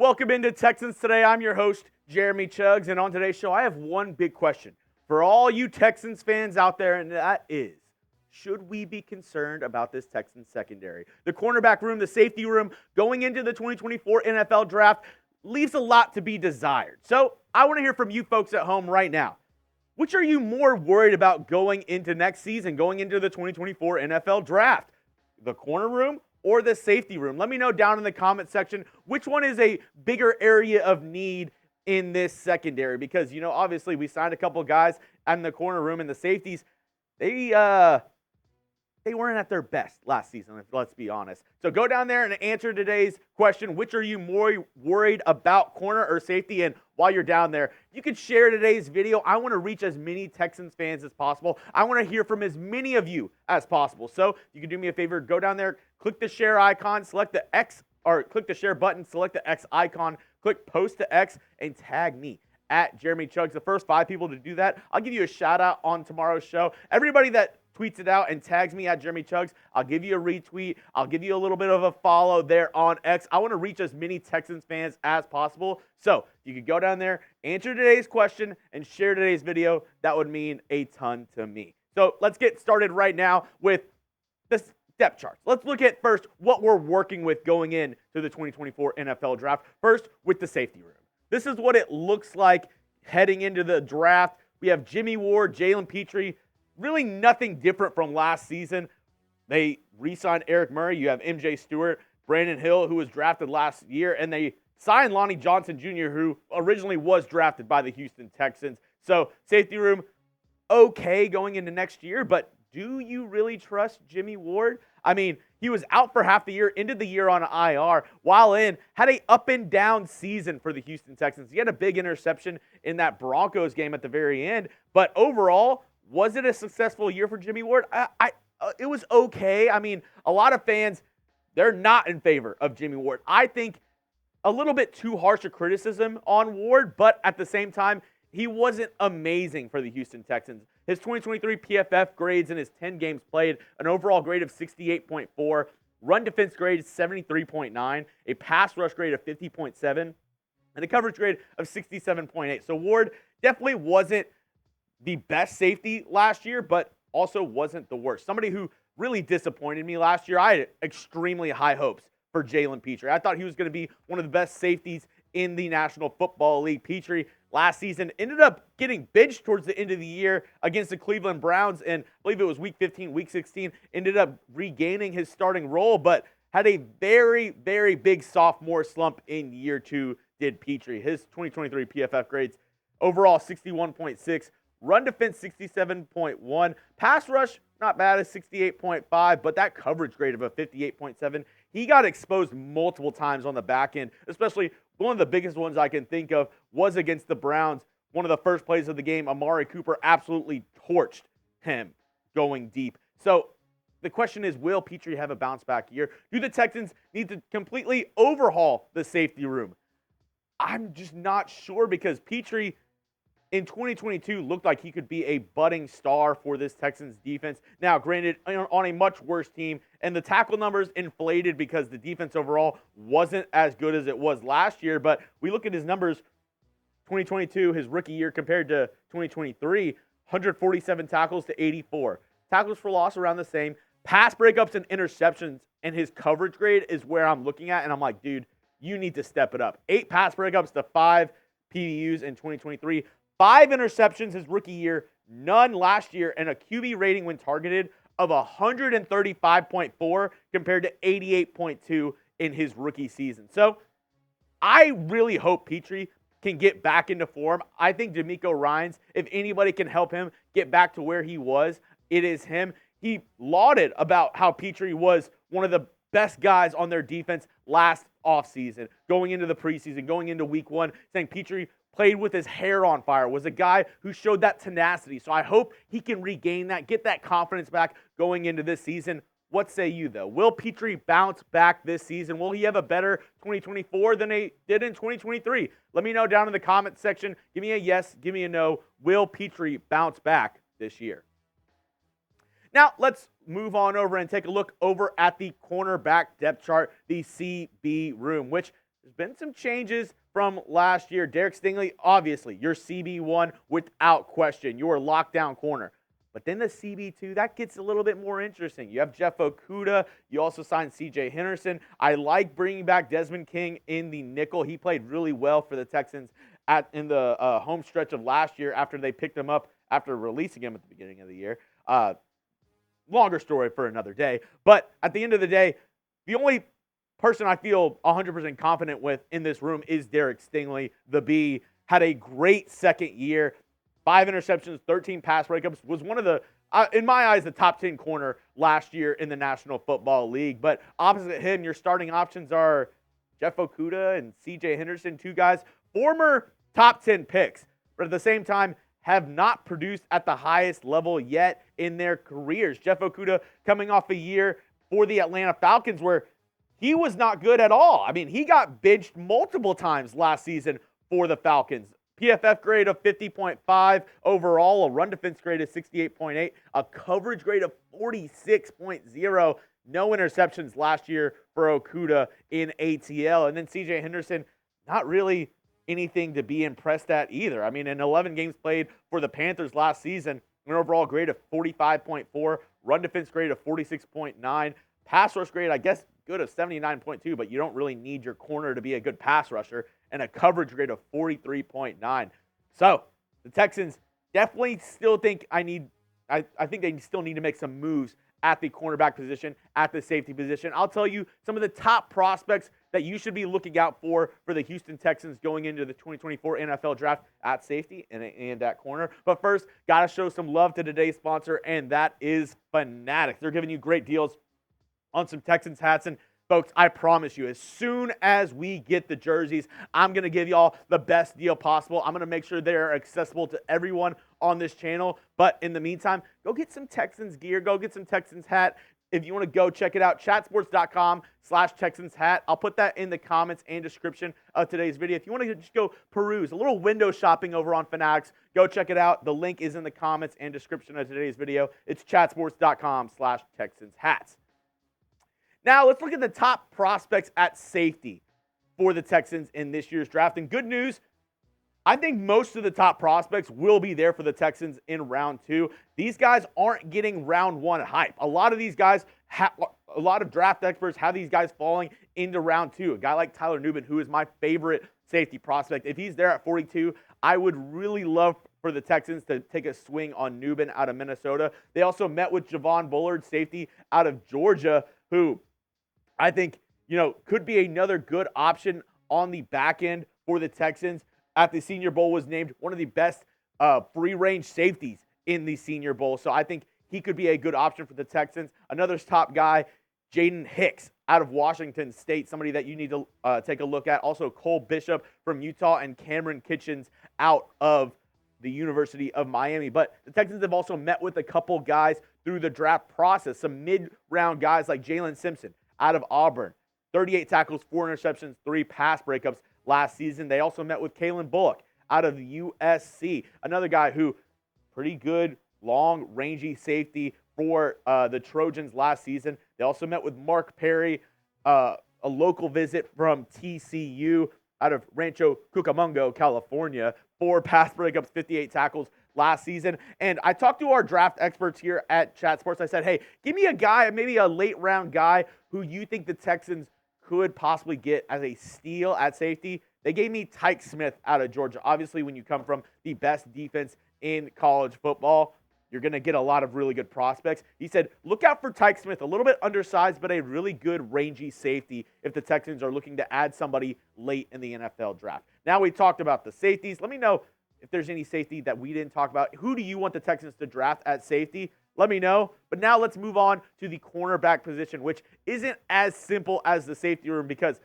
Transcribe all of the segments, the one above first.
Welcome into Texans Today. I'm your host, Jeremy Chuggs, and on today's show, I have one big question for all you Texans fans out there, and that is, should we be concerned about this Texans secondary? The cornerback room, the safety room, going into the 2024 NFL Draft leaves a lot to be desired. So I want to hear from you folks at home right now. Which are you more worried about going into next season, going into the 2024 NFL Draft? The corner room or the safety room? Let me know down in the comment section which one is a bigger area of need in this secondary, because, you know, obviously we signed a couple guys in the corner room, and the safeties, they weren't at their best last season, let's be honest. So go down there and answer today's question. Which are you more worried about, corner or safety? And while you're down there, you can share today's video. I want to reach as many Texans fans as possible. I want to hear from as many of you as possible. So you can do me a favor, go down there, click the share icon, select the X, or click the share button, select the X icon, click post to X, and tag me at Jeremy Chuggs. The first 5 people to do that, I'll give you a shout out on tomorrow's show. Everybody that tweets it out and tags me at Jeremy Chuggs, I'll give you a retweet. I'll give you a little bit of a follow there on X. I want to reach as many Texans fans as possible. So you could go down there, answer today's question, and share today's video. That would mean a ton to me. So let's get started right now with this depth charts. Let's look at first what we're working with going into the 2024 NFL Draft. First, with the safety room. This is what it looks like heading into the draft. We have Jimmie Ward, Jalen Pitre. Really nothing different from last season. They re-signed Eric Murray. You have MJ Stewart, Brandon Hill, who was drafted last year, and they signed Lonnie Johnson Jr., who originally was drafted by the Houston Texans. So safety room, okay going into next year, but do you really trust Jimmie Ward? I mean, he was out for half the year, ended the year on IR, while in, had a up and down season for the Houston Texans. He had a big interception in that Broncos game at the very end, but overall, was it a successful year for Jimmie Ward? It was okay. I mean, a lot of fans, they're not in favor of Jimmie Ward. I think a little bit too harsh a criticism on Ward, but at the same time, he wasn't amazing for the Houston Texans. His 2023 PFF grades in his 10 games played, an overall grade of 68.4, run defense grade 73.9, a pass rush grade of 50.7, and a coverage grade of 67.8. So Ward definitely wasn't the best safety last year, but also wasn't the worst. Somebody who really disappointed me last year, I had extremely high hopes for Jalen Pitre. I thought he was going to be one of the best safeties in the National Football League. Pitre last season ended up getting benched towards the end of the year against the Cleveland Browns, and I believe it was week 15, week 16, ended up regaining his starting role, but had a very, very big sophomore slump in year 2, did Pitre. His 2023 PFF grades, overall 61.6, run defense 67.1, pass rush not bad at 68.5, but that coverage grade of a 58.7. He got exposed multiple times on the back end, especially one of the biggest ones I can think of was against the Browns. One of the first plays of the game, Amari Cooper absolutely torched him going deep. So the question is, will Pitre have a bounce back year? Do the Texans need to completely overhaul the safety room? I'm just not sure, because Pitre in 2022 looked like he could be a budding star for this Texans defense. Now, granted, on a much worse team, and the tackle numbers inflated because the defense overall wasn't as good as it was last year, but we look at his numbers, 2022, his rookie year, compared to 2023, 147 tackles to 84. Tackles for loss around the same. Pass breakups and interceptions, and his coverage grade is where I'm looking at, and I'm like, dude, you need to step it up. 8 pass breakups to 5 PBUs in 2023. 5 interceptions his rookie year, none last year, and a QB rating when targeted of 135.4 compared to 88.2 in his rookie season. So I really hope Pitre can get back into form. I think DeMeco Ryans, if anybody can help him get back to where he was, it is him. He lauded about how Pitre was one of the best guys on their defense last offseason, going into the preseason, going into week 1, saying Pitre played with his hair on fire, was a guy who showed that tenacity. So I hope he can regain that, get that confidence back going into this season. What say you, though? Will Pitre bounce back this season? Will he have a better 2024 than he did in 2023? Let me know down in the comment section. Give me a yes, give me a no. Will Pitre bounce back this year? Now, let's move on over and take a look over at the cornerback depth chart, the CB room, which there's been some changes from last year. Derek Stingley, obviously, your CB1 without question, your lockdown corner. But then the CB2, that gets a little bit more interesting. You have Jeff Okudah. You also signed C.J. Henderson. I like bringing back Desmond King in the nickel. He played really well for the Texans in the home stretch of last year after they picked him up after releasing him at the beginning of the year. Longer story for another day. But at the end of the day, the only person I feel 100% confident with in this room is Derek Stingley. The B had a great second year. 5 interceptions, 13 pass breakups, was one of the, in my eyes, the top 10 corner last year in the National Football League. But opposite him, your starting options are Jeff Okudah and C.J. Henderson, two guys, former top 10 picks, but at the same time have not produced at the highest level yet in their careers. Jeff Okudah coming off a year for the Atlanta Falcons where he was not good at all. I mean, he got benched multiple times last season for the Falcons. PFF grade of 50.5 overall, a run defense grade of 68.8, a coverage grade of 46.0. No interceptions last year for Okudah in ATL. And then C.J. Henderson, not really anything to be impressed at either. I mean, in 11 games played for the Panthers last season, an overall grade of 45.4, run defense grade of 46.9, pass rush grade, I guess, good of 79.2, but you don't really need your corner to be a good pass rusher, and a coverage grade of 43.9. So the Texans definitely still think I think they still need to make some moves at the cornerback position, at the safety position. I'll tell you some of the top prospects that you should be looking out for the Houston Texans going into the 2024 NFL Draft at safety and at corner. But first, got to show some love to today's sponsor, and that is Fanatics. They're giving you great deals on some Texans hats. And folks, I promise you, as soon as we get the jerseys, I'm going to give y'all the best deal possible. I'm going to make sure they're accessible to everyone on this channel. But in the meantime, go get some Texans gear. Go get some Texans hat. If you want to go check it out, chatsports.com/Texans hat. I'll put that in the comments and description of today's video. If you want to just go peruse, a little window shopping over on Fanatics, go check it out. The link is in the comments and description of today's video. It's chatsports.com/Texans hats. Now, let's look at the top prospects at safety for the Texans in this year's draft. And good news, I think most of the top prospects will be there for the Texans in round 2. These guys aren't getting round 1 hype. A lot of these guys, a lot of draft experts have these guys falling into round 2. A guy like Tyler Nubin, who is my favorite safety prospect, if he's there at 42, I would really love for the Texans to take a swing on Nubin out of Minnesota. They also met with Javon Bullard, safety out of Georgia, who I think, could be another good option on the back end for the Texans. At the Senior Bowl was named one of the best free-range safeties in the Senior Bowl. So I think he could be a good option for the Texans. Another top guy, Jaden Hicks out of Washington State, somebody that you need to take a look at. Also Cole Bishop from Utah and Kamren Kinchens out of the University of Miami. But the Texans have also met with a couple guys through the draft process. Some mid-round guys like Jaylin Simpson out of Auburn. 38 tackles, 4 interceptions, 3 pass breakups last season. They also met with Calen Bullock out of USC. Another guy who, pretty good, long, rangy safety for the Trojans last season. They also met with Mark Perry, a local visit from TCU out of Rancho Cucamonga, California. 4 pass breakups, 58 tackles last season. And I talked to our draft experts here at Chat Sports. I said, hey, give me a guy, maybe a late round guy who you think the Texans could possibly get as a steal at safety. They gave me Tyke Smith out of Georgia. Obviously, when you come from the best defense in college football, you're going to get a lot of really good prospects. He said, look out for Tyke Smith, a little bit undersized, but a really good rangy safety if the Texans are looking to add somebody late in the NFL draft. Now we talked about the safeties. Let me know if there's any safety that we didn't talk about. Who do you want the Texans to draft at safety? Let me know. But now let's move on to the cornerback position, which isn't as simple as the safety room because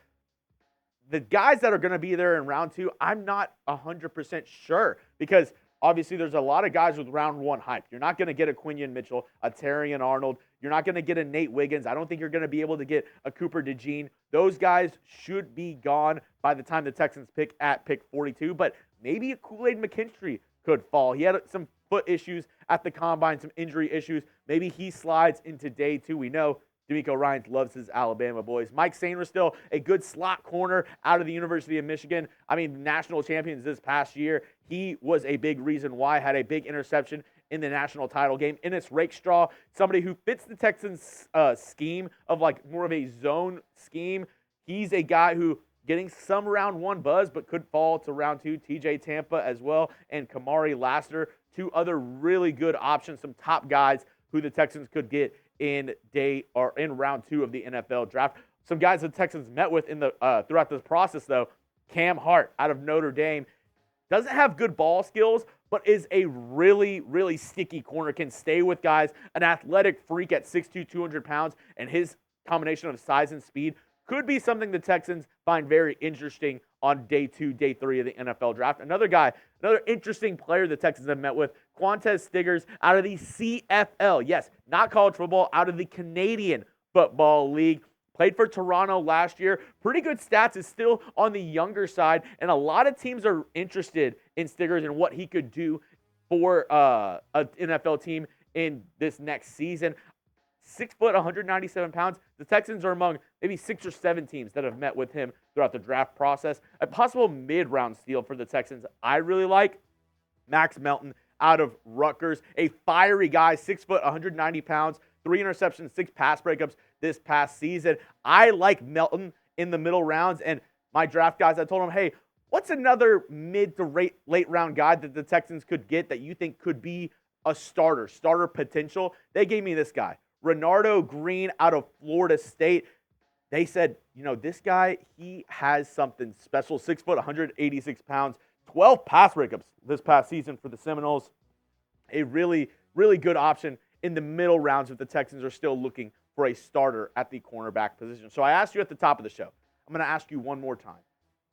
the guys that are going to be there in round 2, I'm not 100% sure because obviously there's a lot of guys with round 1 hype. You're not going to get a Quinion Mitchell, a Terrion Arnold. You're not going to get a Nate Wiggins. I don't think you're going to be able to get a Cooper DeJean. Those guys should be gone by the time the Texans pick at pick 42, but maybe a Kool-Aid McKinstry could fall. He had some foot issues at the combine, some injury issues. Maybe he slides into day 2. We know DeMeco Ryans loves his Alabama boys. Mike Sainristil, a good slot corner out of the University of Michigan. I mean, national champions this past year. He was a big reason why, had a big interception in the national title game. Ennis Rakestraw, somebody who fits the Texans' scheme of like more of a zone scheme. He's a guy who getting some round one buzz, but could fall to round two. TJ Tampa as well, and Kamari Lassiter, two other really good options, some top guys who the Texans could get in round two of the NFL draft. Some guys the Texans met with in the throughout this process, though. Cam Hart out of Notre Dame doesn't have good ball skills, but is a really, really sticky corner. Can stay with guys. An athletic freak at 6'2", 200 pounds, and his combination of size and speed could be something the Texans find very interesting on day 2, day 3 of the NFL draft. Another guy, another interesting player the Texans have met with, Quantez Stiggers out of the CFL. Yes, not college football, out of the Canadian Football League. Played for Toronto last year. Pretty good stats, is still on the younger side, and a lot of teams are interested in Stiggers and what he could do for an NFL team in this next season. 6 foot, 197 pounds. The Texans are among maybe 6 or 7 teams that have met with him throughout the draft process. A possible mid-round steal for the Texans I really like, Max Melton out of Rutgers. A fiery guy, 6 foot, 190 pounds, 3 interceptions, 6 pass breakups this past season. I like Melton in the middle rounds, and my draft guys, I told them, hey, what's another mid to late round guy that the Texans could get that you think could be a starter potential? They gave me this guy, Renardo Green out of Florida State. They said, this guy, he has something special. 6 foot, 186 pounds, 12 pass breakups this past season for the Seminoles. A really, really good option in the middle rounds if the Texans are still looking for a starter at the cornerback position. So I asked you at the top of the show. I'm going to ask you one more time.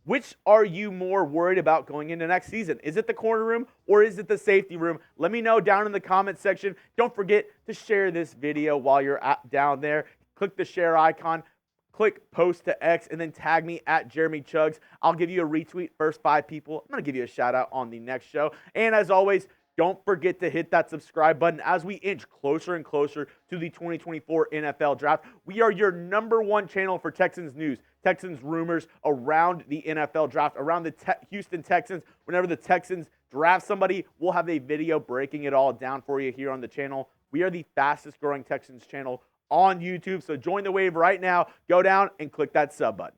Which are you more worried about going into next season? Is it the corner room or is it the safety room? Let me know down in the comment section. Don't forget to share this video while you're down there. Click the share icon, click post to X, and then tag me at Jeremy Chuggs. I'll give you a retweet. First 5 people, I'm going to give you a shout out on the next show. And as always, don't forget to hit that subscribe button as we inch closer and closer to the 2024 NFL Draft. We are your #1 channel for Texans news, Texans rumors around the NFL Draft, around the Houston Texans. Whenever the Texans draft somebody, we'll have a video breaking it all down for you here on the channel. We are the fastest growing Texans channel on YouTube, so join the wave right now. Go down and click that sub button.